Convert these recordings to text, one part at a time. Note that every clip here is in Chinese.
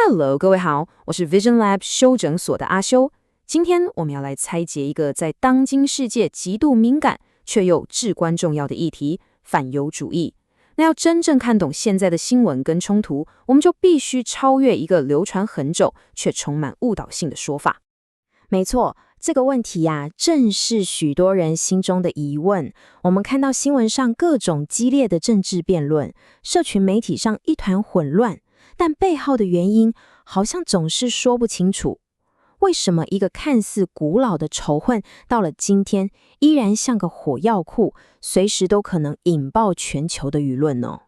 Hello， 各位好，我是 Vision Lab 修整所的阿修。今天我們要來拆解一個在當今世界極度敏感卻又至關重要的議題——反猶主義。那要真正看懂現在的新聞跟衝突，我們就必須超越一個流傳很久卻充滿誤導性的說法。沒錯，這個問題呀，正是許多人心中的疑問。我們看到新聞上各種激烈的政治辯論，社群媒體上一團混亂，但背後的原因好像總是說不清楚。為什麼一個看似古老的仇恨，到了今天依然像個火藥庫，隨時都可能引爆全球的輿論呢？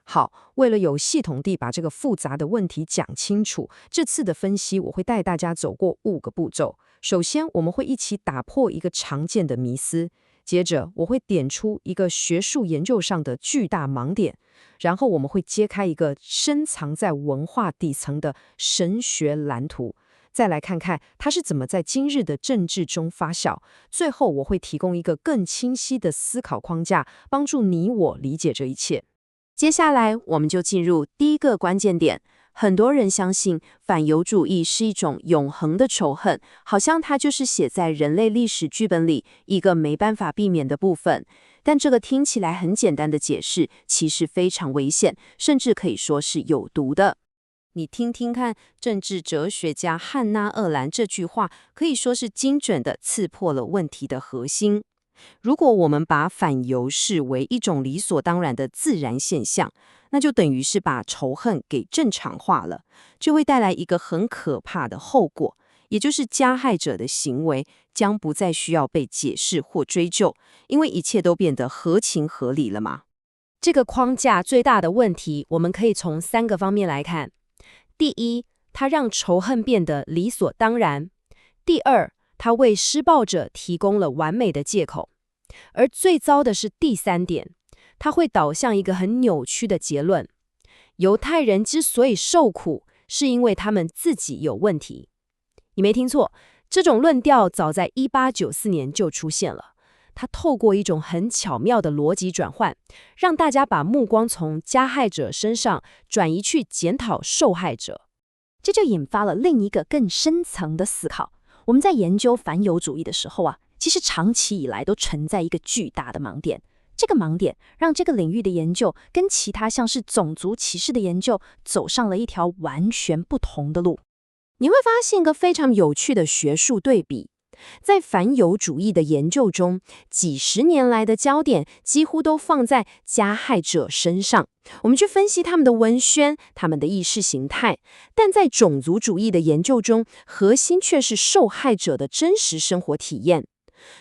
好，為了有系統地把這個複雜的問題講清楚，這次的分析我會帶大家走過5個步驟。首先，我們會一起打破一個常見的迷思，接着我會點出一個學術研究上的巨大盲點，然後我們會揭開一個深藏在文化底層的神學藍圖，再來看看它是怎麼在今日的政治中發酵。最後，我會提供一個更清晰的思考框架，幫助你我理解這一切。接下來，我們就進入第一個關鍵點。很多人相信反猶主義是一種永恆的仇恨，好像它就是寫在人類歷史劇本裡一個沒辦法避免的部分。但這個聽起來很簡單的解釋，其實非常危險，甚至可以說是有毒的。你聽聽看，政治哲學家漢娜·鄂蘭這句話，可以說是精準地刺破了問題的核心。如果我們把反猶視為一種理所當然的自然現象，那就等於是把仇恨給正常化了，就會帶來一個很可怕的後果，也就是加害者的行為將不再需要被解釋或追究，因為一切都變得合情合理了嘛。這個框架最大的問題，我們可以從3個方面來看。第一，它讓仇恨變得理所當然；第二，它為施暴者提供了完美的借口；而最糟的是第3點，它會導向一個很扭曲的結論：猶太人之所以受苦，是因為他們自己有問題。你沒聽錯，這種論調早在1894年就出現了。它透過一種很巧妙的邏輯轉換，讓大家把目光從加害者身上轉移去檢討受害者。這就引發了另一個更深層的思考。我們在研究反猶主義的時候啊，其實長期以來都存在一個巨大的盲點。這個盲點讓這個領域的研究跟其他像是種族歧視的研究走上了一條完全不同的路。你會發現一個非常有趣的學術對比。在反猶主義的研究中，幾十年來的焦點幾乎都放在加害者身上，我們去分析他們的文宣、他們的意識形態。但在種族主義的研究中，核心卻是受害者的真實生活體驗。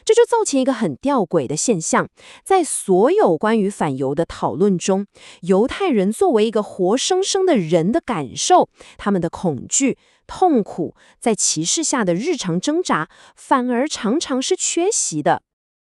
這就造成一個很弔詭的現象，在所有關於反猶的討論中，猶太人作為一個活生生的人的感受，他們的恐懼、痛苦，在歧視下的日常掙扎，反而常常是缺席的。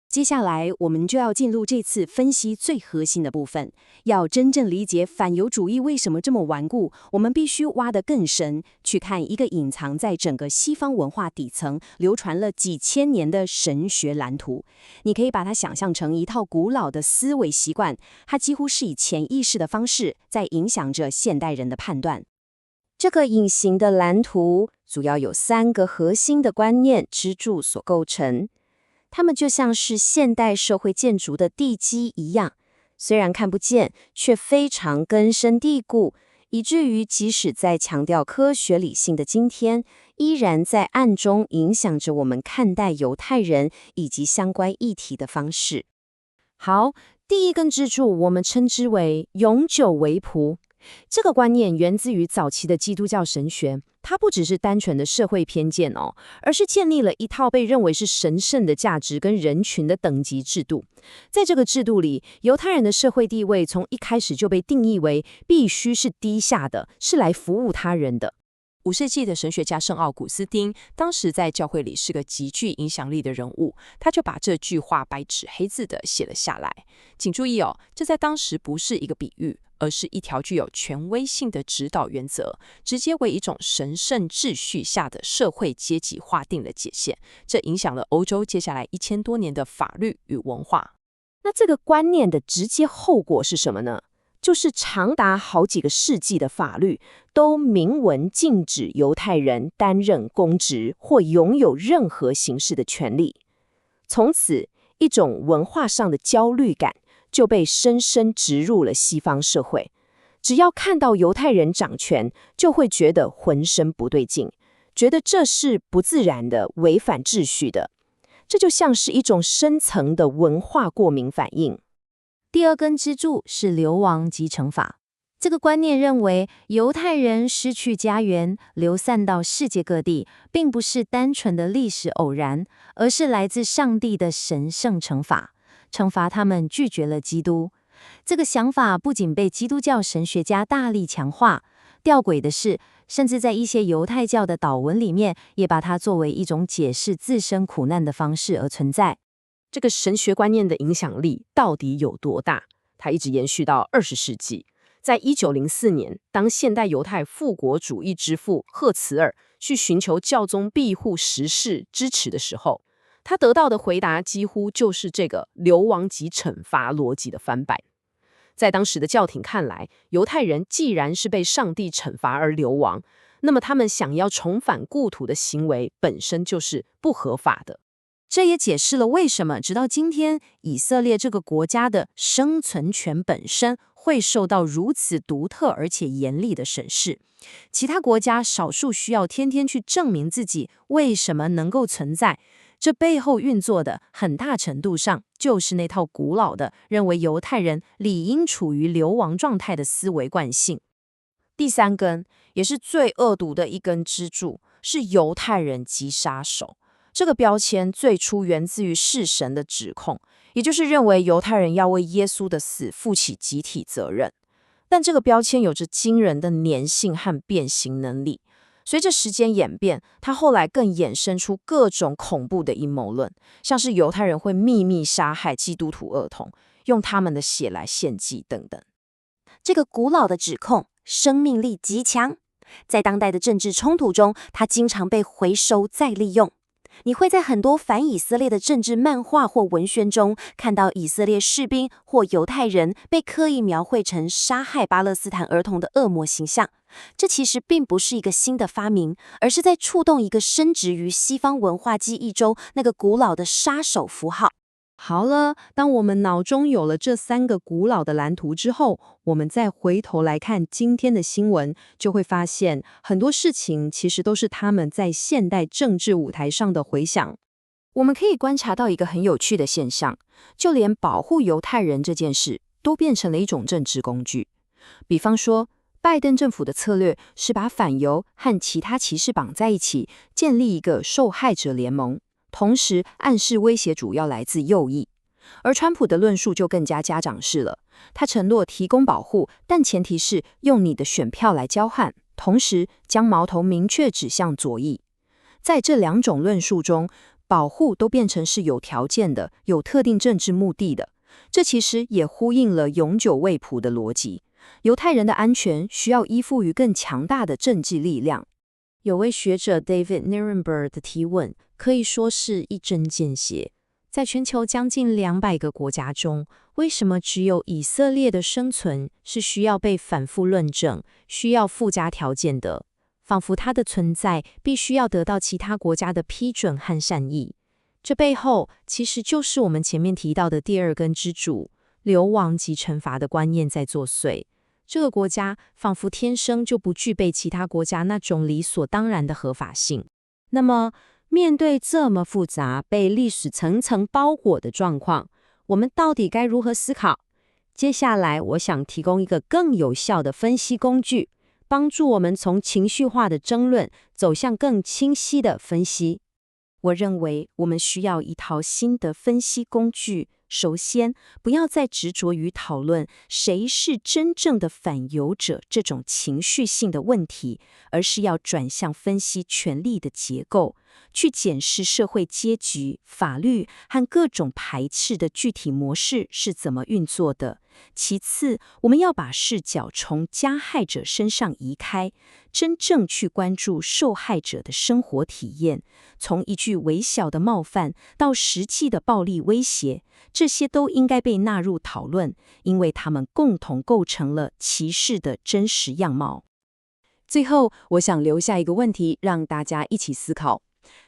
接下來，我們就要進入這次分析最核心的部分。要真正理解反猶主義為什麼這麼頑固，我們必須挖得更深，去看一個隱藏在整個西方文化底層、流傳了幾千年的神學藍圖。你可以把它想象成一套古老的思維習慣，它幾乎是以潛意識的方式在影響着現代人的判斷。這個隱形的藍圖主要有3個核心的觀念支柱所構成。它們就像是現代社會建築的地基一樣，雖然看不見，卻非常根深蒂固，以至於即使在強調科學理性的今天，依然在暗中影響着我們看待猶太人以及相關議題的方式。好，第一根支柱我們稱之為永久為僕。這個觀念源自於早期的基督教神學，它不只是單純的社會偏見哦，而是建立了一套被認為是神聖的價值跟人群的等級制度。在這個制度裡，猶太人的社會地位從一開始就被定義為必須是低下的，是來服務他人的。5世紀的神學家聖奧古斯丁，當時在教會裡是個極具影響力的人物，他就把這句話白紙黑字的寫了下來。請注意哦，這在當時不是一個比喻，而是一條具有權威性的指導原則，直接為一種神聖秩序下的社會階級劃定了界限。這影響了歐洲接下來1000多年的法律與文化。那這個觀念的直接後果是什麼呢？就是長達好幾個世紀的法律都明文禁止猶太人擔任公職或擁有任何形式的權利。從此，一種文化上的焦慮感就被深深植入了西方社會。只要看到猶太人掌權，就會覺得渾身不對勁，覺得這是不自然的、違反秩序的。這就像是一種深層的文化過敏反應。第二根支柱是流亡及懲罰。這個觀念認為，猶太人失去家園，流散到世界各地，並不是單純的歷史偶然，而是來自上帝的神聖懲罰，懲罰他們拒絕了基督。這個想法不僅被基督教神學家大力強化，弔詭的是，甚至在一些猶太教的禱文裡面，也把它作為一種解釋自身苦難的方式而存在。這個神學觀念的影響力到底有多大？它一直延續到20世紀。在1904年，當現代猶太復國主義之父赫茨爾去尋求教宗庇護實事支持的時候，他得到的回答幾乎就是這個流亡及懲罰邏輯的翻版。在當時的教廷看來，猶太人既然是被上帝懲罰而流亡，那麼他們想要重返故土的行為本身就是不合法的。這也解釋了為什麼直到今天，以色列這個國家的生存權本身會受到如此獨特而且嚴厲的審視。其他國家少數需要天天去證明自己為什麼能夠存在，這背後運作的很大程度上就是那套古老的認為猶太人理應處於流亡狀態的思維慣性。第三根，也是最惡毒的一根支柱，是猶太人即殺手。這個標籤最初源自於弒神的指控，也就是認為猶太人要為耶穌的死負起集體責任。但這個標籤有着驚人的粘性和變形能力。隨着時間演變，它後來更衍生出各種恐怖的陰謀論，像是猶太人會秘密殺害基督徒兒童，用他們的血來獻祭等等。這個古老的指控生命力極強，在當代的政治衝突中，它經常被回收再利用。你會在很多反以色列的政治漫畫或文宣中看到以色列士兵或猶太人被刻意描繪成殺害巴勒斯坦兒童的惡魔形象。這其實並不是一個新的發明，而是在觸動一個深植於西方文化記憶中那個古老的殺手符號。好了，當我們腦中有了這三個古老的藍圖之後，我們再回頭來看今天的新聞，就會發現很多事情其實都是他們在現代政治舞台上的回響。我們可以觀察到一個很有趣的現象，就連保護猶太人這件事都變成了一種政治工具。比方說，拜登政府的策略是把反猶和其他歧視綁在一起，建立一個受害者聯盟。同時暗示威脅主要來自右翼，而川普的論述就更加家長式了。他承諾提供保護，但前提是用你的選票來交換，同時將矛頭明確指向左翼。在這兩種論述中，保護都變成是有條件的、有特定政治目的的。這其實也呼應了永久未卜的邏輯。猶太人的安全需要依附於更強大的政治力量。有位學者 David Nirenberg 的提問可以說是一針見血。在全球將近200個國家中，為什麼只有以色列的生存是需要被反覆論證、需要附加條件的？仿佛它的存在必須要得到其他國家的批准和善意。這背後其實就是我們前面提到的第二根支柱——流亡及懲罰的觀念在作祟。這個國家仿佛天生就不具備其他國家那種理所當然的合法性。那麼，面對這麼複雜、被歷史層層包裹的狀況，我們到底該如何思考？接下來，我想提供一個更有效的分析工具，幫助我們從情緒化的爭論走向更清晰的分析。我認為我們需要一套新的分析工具。首先，不要再執着於討論誰是真正的反猶者這種情緒性的問題，而是要轉向分析權力的結構，去檢視社會階級、法律和各種排斥的具體模式是怎麼運作的。其次，我們要把視角從加害者身上移開，真正去關注受害者的生活體驗，從一句微小的冒犯到實際的暴力威脅，這些都應該被納入討論，因為它們共同構成了歧視的真實樣貌。最後，我想留下一個問題，讓大家一起思考。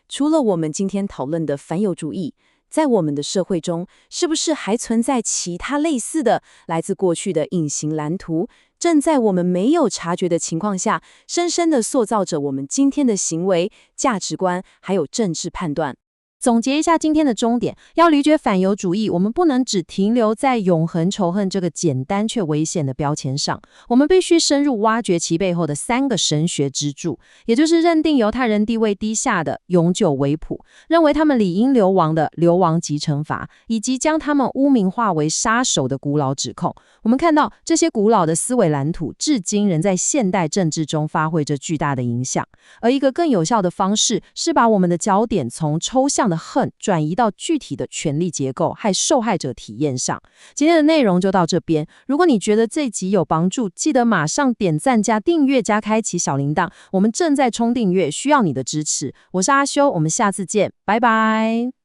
除了我們今天討論的反猶主義，在我們的社會中，是不是還存在其他類似的、來自過去的隱形藍圖，正在我們沒有察覺的情況下，深深地塑造着我們今天的行為、價值觀，還有政治判斷？總結一下今天的重點，要理解反猶主義，我們不能只停留在永恆仇恨這個簡單卻危險的標籤上，我們必須深入挖掘其背後的3個神學支柱，也就是認定猶太人地位低下的永久維譜，認為他們理應流亡的流亡即懲罰，以及將他們污名化為殺手的古老指控。我們看到這些古老的思維藍圖，至今仍在現代政治中發揮着巨大的影響。而一個更有效的方式，是把我們的焦點從抽象的恨轉移到具體的權力結構和受害者體驗上。今天的內容就到這邊。如果你覺得這集有幫助，記得馬上點讚加訂閱加開啟小鈴鐺。我們正在衝訂閱，需要你的支持。我是阿修，我們下次見，拜拜。